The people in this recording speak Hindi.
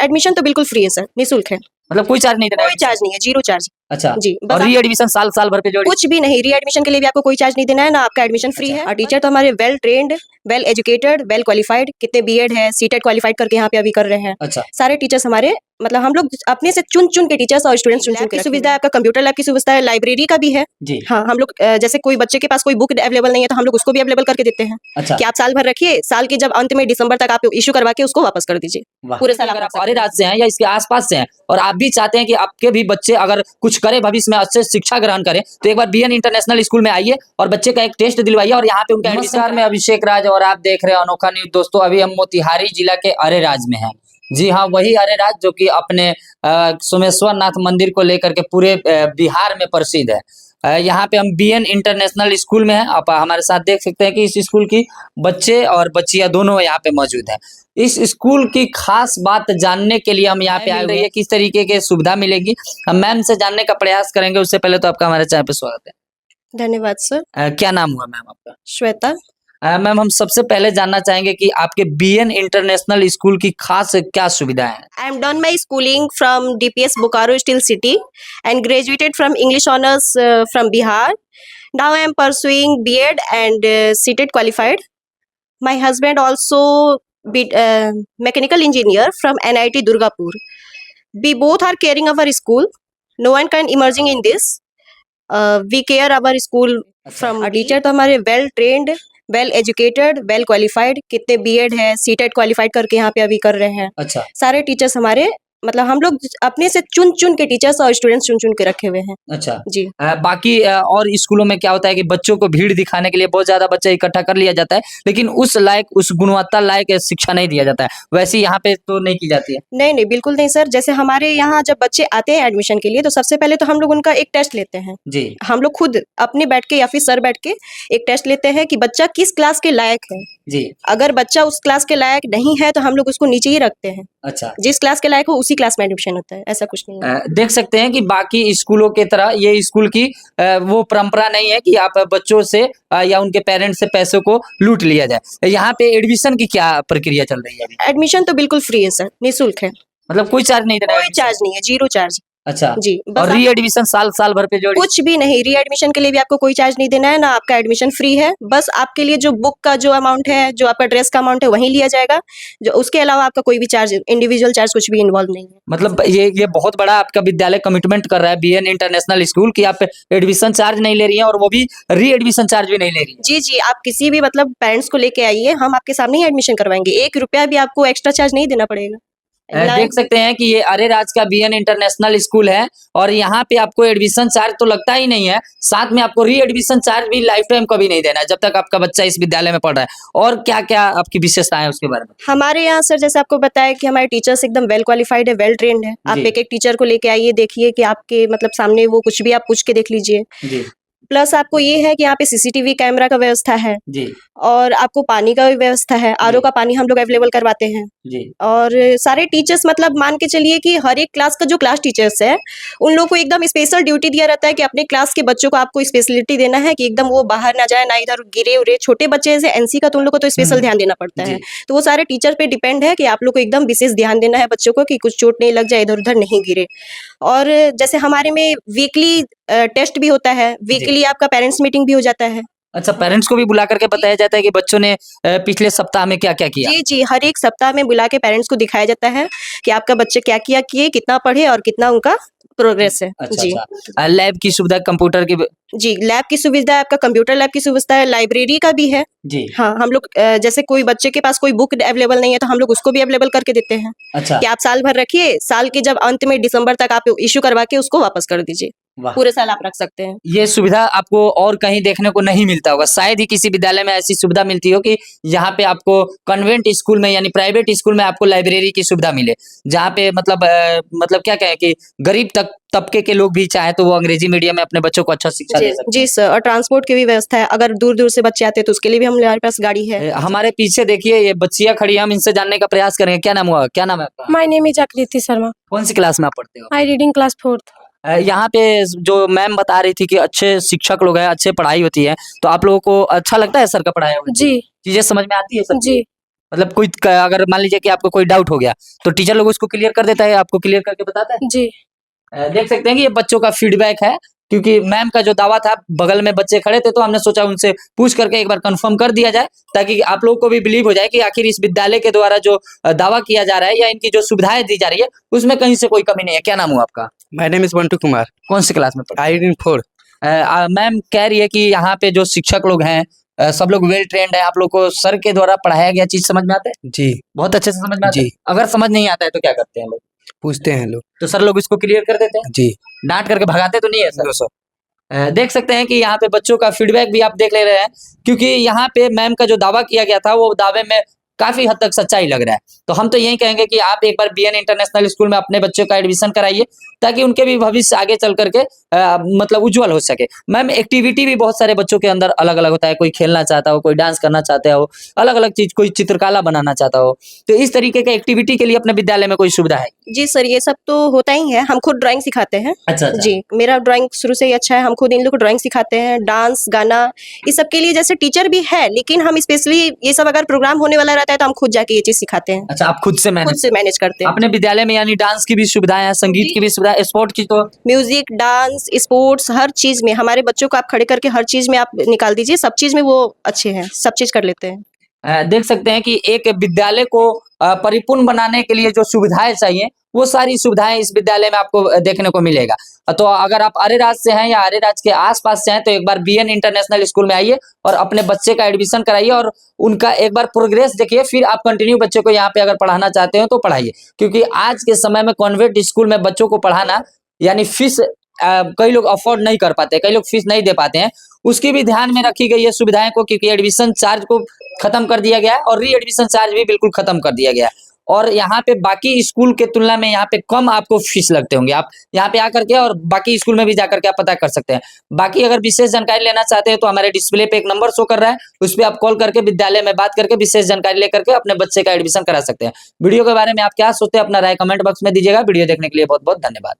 एडमिशन तो बिल्कुल फ्री है सर, निःशुल्क है, मतलब कोई चार्ज नहीं देना है? कोई चार्ज नहीं है, जीरो चार्ज। अच्छा जी, बस और री एडमिशन साल भर पे जो कुछ भी नहीं, री एडमिशन के लिए भी आपको कोई चार्ज नहीं देना है, ना आपका एडमिशन फ्री अच्छा। है। और टीचर तो हमारे well trained, well educated, well qualified, कितने बीएड है, सीटेट क्वालिफाइड करके यहाँ पे अभी कर रहे हैं। अच्छा सारे टीचर्स हमारे मतलब हम लोग अपने से चुन चुन के टीचर्स और स्टूडेंट्स चुन चुन के सुविधा है। आपका कंप्यूटर लैब की सुविधा है, लाइब्रेरी का भी है। जी हाँ, हम लोग जैसे कोई बच्चे के पास कोई बुक अवेलेबल नहीं है तो हम लोग उसको भी अवेलेबल करके देते हैं अच्छा कि आप साल भर रखिए, साल के जब अंत में दिसंबर तक आप इशू करवा के उसको वापस कर दीजिए। वाह। पूरे साल अगर आप अरे राज्य से हैं या इसके आसपास से हैं और आप भी चाहते हैं कि आपके भी बच्चे अगर कुछ करें भविष्य में, अच्छे शिक्षा ग्रहण करें, तो एक बार बीएन इंटरनेशनल स्कूल में आइए और बच्चे का एक टेस्ट दिलवाइए और यहाँ पे उनका। नमस्कार, मैं अभिषेक राज और आप देख रहे हैं अनोखा न्यूज। दोस्तों अभी हम मोतिहारी जिला के अरे राज में हैं। जी हाँ, वही अरे राज जो कि अपने सोमेश्वर नाथ मंदिर को लेकर के पूरे बिहार में प्रसिद्ध है। यहाँ पे हम बीएन इंटरनेशनल स्कूल में हैं। आप हमारे साथ देख सकते हैं कि इस स्कूल की बच्चे और बच्चियां दोनों यहाँ पे मौजूद हैं। इस स्कूल की खास बात जानने के लिए हम यहाँ पे आए हुए हैं, किस तरीके की सुविधा मिलेगी हम मैम से जानने का प्रयास करेंगे। उससे पहले तो आपका हमारे चैनल पे स्वागत है। धन्यवाद सर। क्या नाम हुआ मैम आपका? श्वेता। मैम हम सबसे पहले जानना चाहेंगे कि आपके बीएन इंटरनेशनल स्कूल की खास क्या सुविधाएं हैं? I am done my schooling from DPS Bokaro Steel City and graduated from English honors from Bihar. Now I am pursuing B.Ed and CTET qualified. My husband also mechanical engineer from NIT Durgapur. We both are caring our school. No one can emerging in this. We care our school from teacher तो हमारे well trained, well educated, well qualified, कितने बीएड है, सीटेट क्वालिफाइड करके यहाँ पे अभी कर रहे हैं। अच्छा सारे टीचर्स हमारे मतलब हम लोग अपने से चुन चुन के टीचर्स और स्टूडेंट्स चुन चुन के रखे हुए हैं। अच्छा जी। बाकी और स्कूलों में क्या होता है कि बच्चों को भीड़ दिखाने के लिए बहुत ज्यादा बच्चा इकट्ठा कर लिया जाता है, लेकिन उस लायक, उस गुणवत्ता लायक शिक्षा नहीं दिया जाता है। वैसे यहाँ पे तो नहीं की जाती है? नहीं नहीं, बिल्कुल नहीं सर। जैसे हमारे यहाँ जब बच्चे आते हैं एडमिशन के लिए तो सबसे पहले तो हम लोग उनका एक टेस्ट लेते हैं। जी। हम लोग खुद अपने बैठ के या फिर सर बैठ के एक टेस्ट लेते हैं कि बच्चा किस क्लास के लायक है। जी। अगर बच्चा उस क्लास के लायक नहीं है तो हम लोग उसको नीचे ही रखते हैं। अच्छा, जिस क्लास के लायक हो उसी क्लास में एडमिशन होता है, ऐसा कुछ नहीं है। देख सकते हैं कि बाकी स्कूलों के तरह ये स्कूल की वो परंपरा नहीं है कि आप बच्चों से या उनके पेरेंट्स से पैसों को लूट लिया जाए। यहाँ पे एडमिशन की क्या प्रक्रिया चल रही है अभी? एडमिशन तो बिल्कुल फ्री है सर, निःशुल्क है, मतलब कोई चार्ज नहीं देना है? कोई चार्ज नहीं है, जीरो चार्ज। अच्छा जी, और बस री एडमिशन साल भर पे जो कुछ भी नहीं, री एडमिशन के लिए भी आपको कोई चार्ज नहीं देना है, ना आपका एडमिशन फ्री है। बस आपके लिए जो बुक का जो अमाउंट है, जो आपका ड्रेस का अमाउंट है वही लिया जाएगा। जो उसके अलावा आपका कोई भी चार्ज, इंडिविजुअल चार्ज कुछ भी इन्वॉल्व नहीं है। मतलब ये बहुत बड़ा आपका विद्यालय कमिटमेंट कर रहा है बीएन इंटरनेशनल स्कूल की आप एडमिशन चार्ज नहीं ले रही हैं और वो भी री एडमिशन चार्ज भी नहीं ले रही है। जी जी, आप किसी भी मतलब पेरेंट्स को लेके आइए, हम आपके सामने ही एडमिशन करवाएंगे। 1 रुपया भी आपको एक्स्ट्रा चार्ज नहीं देना पड़ेगा। देख सकते हैं कि ये अरे राज का बीएन इंटरनेशनल स्कूल है और यहाँ पे आपको एडमिशन चार्ज तो लगता ही नहीं है, साथ में आपको री एडमिशन चार्ज भी लाइफ टाइम कभी नहीं देना है जब तक आपका बच्चा इस विद्यालय में पढ़ रहा है। और क्या क्या आपकी विशेषताएं है उसके बारे में? हमारे यहाँ सर जैसे आपको बताया कि हमारे टीचर्स एकदम वेल क्वालिफाइड है, वेल ट्रेंड है। आप जी। एक एक टीचर को लेके आइए, देखिए कि आपके मतलब सामने वो कुछ भी आप पूछ के देख लीजिए। जी प्लस आपको ये है कि यहाँ पे सीसीटीवी कैमरा का व्यवस्था है जी और आपको पानी का भी व्यवस्था है। आरओ का पानी हम लोग अवेलेबल करवाते हैं। जी। और सारे टीचर्स मतलब मान के चलिए कि हर एक क्लास का जो क्लास टीचर्स है उन लोगों को एकदम स्पेशल ड्यूटी दिया रहता है कि अपने क्लास के बच्चों को आपको स्पेशलिटी देना है कि एकदम वो बाहर ना जाए, ना इधर गिरे उरे। छोटे बच्चे जैसे एनसी का तो उन लोग को तो स्पेशल ध्यान देना पड़ता है। तो वो सारे टीचर पे डिपेंड है कि आप लोग को एकदम विशेष ध्यान देना है बच्चों को कि कुछ चोट नहीं लग जाए, इधर उधर नहीं गिरे। और जैसे हमारे में वीकली टेस्ट भी होता है, वीकली आपका पेरेंट्स मीटिंग भी हो जाता है। अच्छा, पेरेंट्स को भी बुला करके बताया जाता है कि बच्चों ने पिछले सप्ताह में क्या क्या किया? जी जी, हर एक सप्ताह में बुला के पेरेंट्स को दिखाया जाता है कि आपका बच्चे क्या किया, किए, कितना पढ़े और कितना उनका प्रोग्रेस है। अच्छा, जी अच्छा। लैब की सुविधा, कंप्यूटर की जी, लैब की सुविधा है, आपका कंप्यूटर लैब की सुविधा है, लाइब्रेरी का भी है। जी। हाँ, हम लोग जैसे कोई बच्चे के पास कोई बुक अवेलेबल नहीं है तो हम लोग उसको भी अवेलेबल करके देते हैं। अच्छा कि आप साल भर रखिए, साल के जब अंत में दिसंबर तक आप इशू करवा के उसको वापस कर दीजिए। वाह। पूरे साल आप रख सकते हैं। ये सुविधा आपको और कहीं देखने को नहीं मिलता होगा, शायद ही किसी विद्यालय में ऐसी सुविधा मिलती हो कि यहाँ पे आपको कन्वेंट स्कूल में यानी प्राइवेट स्कूल में आपको लाइब्रेरी की सुविधा मिले, जहाँ पे मतलब क्या कहें कि गरीब तबके के लोग भी चाहे तो वो अंग्रेजी मीडियम में अपने बच्चों को अच्छा शिक्षा दे सकते जी सर, और ट्रांसपोर्ट की भी व्यवस्था है। अगर दूर दूर से बच्चे आते हैं तो उसके लिए भी हमारे पास गाड़ी है। हमारे पीछे देखिए ये बच्चियां खड़ी है, हम इनसे जानने का प्रयास करेंगे। क्या नाम हुआ, क्या नाम है आपका? माय नेम इज आकृति शर्मा। कौन सी क्लास में आप पढ़ते हो? I reading class 4th। यहाँ पे जो मैम बता रही थी कि अच्छे शिक्षक लोग हैं, अच्छे पढ़ाई होती है, तो आप लोगों को अच्छा लगता है सर का पढ़ाया हुआ? जी चीजें समझ में आती है सब? जी। मतलब कोई अगर मान लीजिए कि आपको कोई डाउट हो गया तो टीचर लोग उसको क्लियर कर देता है, आपको क्लियर करके बताता है। जी। देख सकते हैं कि ये बच्चों का फीडबैक है, क्योंकि मैम का जो दावा था, बगल में बच्चे खड़े थे तो हमने सोचा उनसे पूछ करके एक बार कंफर्म कर दिया जाए, ताकि आप लोगों को भी बिलीव हो जाए कि आखिर इस विद्यालय के द्वारा जो दावा किया जा रहा है या इनकी जो सुविधाएं दी जा रही है उसमें कहीं से कोई कमी नहीं है। क्या नाम हुआ आपका? My name is Bantu Kumar, कौन सी क्लास में पढ़ते आई इन 4। हैं? मैम कह रही है कि यहाँ पे जो शिक्षक लोग हैं सब लोग वेल ट्रेंड है, आप लोग को सर के द्वारा पढ़ाया गया चीज समझ में आता है? जी, बहुत अच्छे से समझ में आता है? जी। अगर समझ नहीं आता है तो क्या करते हैं लोग? पूछते हैं लोग। तो सर लोग इसको क्लियर कर देते हैं? जी। डांट करके भगाते तो नहीं है सर? No sir. देख सकते हैं कि यहाँ पे बच्चों का फीडबैक भी आप देख ले रहे हैं, क्योंकि यहाँ पे मैम का जो दावा किया गया था वो दावे में काफी हद तक सच्चाई लग रहा है। तो हम तो यही कहेंगे कि आप एक बार बीएन इंटरनेशनल स्कूल में अपने बच्चों का एडमिशन कराइए, ताकि उनके भी भविष्य आगे चल करके मतलब उज्जवल हो सके। मैम एक्टिविटी भी बहुत सारे बच्चों के अंदर अलग अलग होता है, कोई खेलना चाहता हो, कोई डांस करना चाहता हो, अलग अलग चीज, कोई चित्रकला बनाना चाहता हो, तो इस तरीके का एक्टिविटी के लिए अपने विद्यालय में कोई सुविधा है? जी सर, ये सब तो होता ही है। हम खुद ड्राइंग सिखाते हैं। अच्छा जी, मेरा ड्राइंग शुरू से ही अच्छा है। हम खुद इन लोग को ड्राइंग सिखाते हैं, डांस, गाना, इस सब के लिए जैसे टीचर भी है, लेकिन हम स्पेशली ये सब अगर प्रोग्राम होने वाला रहता है तो हम खुद जाके ये चीज सिखाते हैं, अच्छा, आप खुद से मैनेज करते हैं। अपने विद्यालय में यानी डांस की भी सुविधाएं हैं, संगीत की भी सुविधा है, स्पोर्ट की तो म्यूजिक, डांस, स्पोर्ट्स, हर चीज में हमारे बच्चों को आप खड़े करके हर चीज में आप निकाल दीजिए, सब चीज में वो अच्छे हैं, सब चीज कर लेते हैं। देख सकते हैं कि एक विद्यालय को परिपूर्ण बनाने के लिए जो सुविधाएं चाहिए वो सारी सुविधाएं इस विद्यालय में आपको देखने को मिलेगा। तो अगर आप अरेराज से हैं या अरेराज के आसपास से हैं तो एक बार बीएन इंटरनेशनल स्कूल में आइए और अपने बच्चे का एडमिशन कराइए और उनका एक बार प्रोग्रेस देखिए, फिर आप कंटिन्यू बच्चे को यहाँ पे अगर पढ़ाना चाहते हो तो पढ़ाइए, क्योंकि आज के समय में कॉन्वेंट स्कूल में बच्चों को पढ़ाना यानी फीस कई लोग अफोर्ड नहीं कर पाते, कई लोग फीस नहीं दे पाते हैं, उसकी भी ध्यान में रखी गई है सुविधाएं को, क्योंकि एडमिशन चार्ज को खत्म कर दिया गया है और री एडमिशन चार्ज भी बिल्कुल खत्म कर दिया गया है। और यहाँ पे बाकी स्कूल के तुलना में यहाँ पे कम आपको फीस लगते होंगे। आप यहाँ पे आकर के और बाकी स्कूल में भी जाकर के आप पता कर सकते हैं। बाकी अगर विशेष जानकारी लेना चाहते हैं तो हमारे डिस्प्ले पे एक नंबर शो कर रहा है, उस पर आप कॉल करके विद्यालय में बात करके विशेष जानकारी लेकर के अपने बच्चे का एडमिशन करा सकते हैं। वीडियो के बारे में आप क्या सोचते हैं अपना राय कमेंट बॉक्स में दीजिएगा। वीडियो देखने के लिए बहुत बहुत धन्यवाद।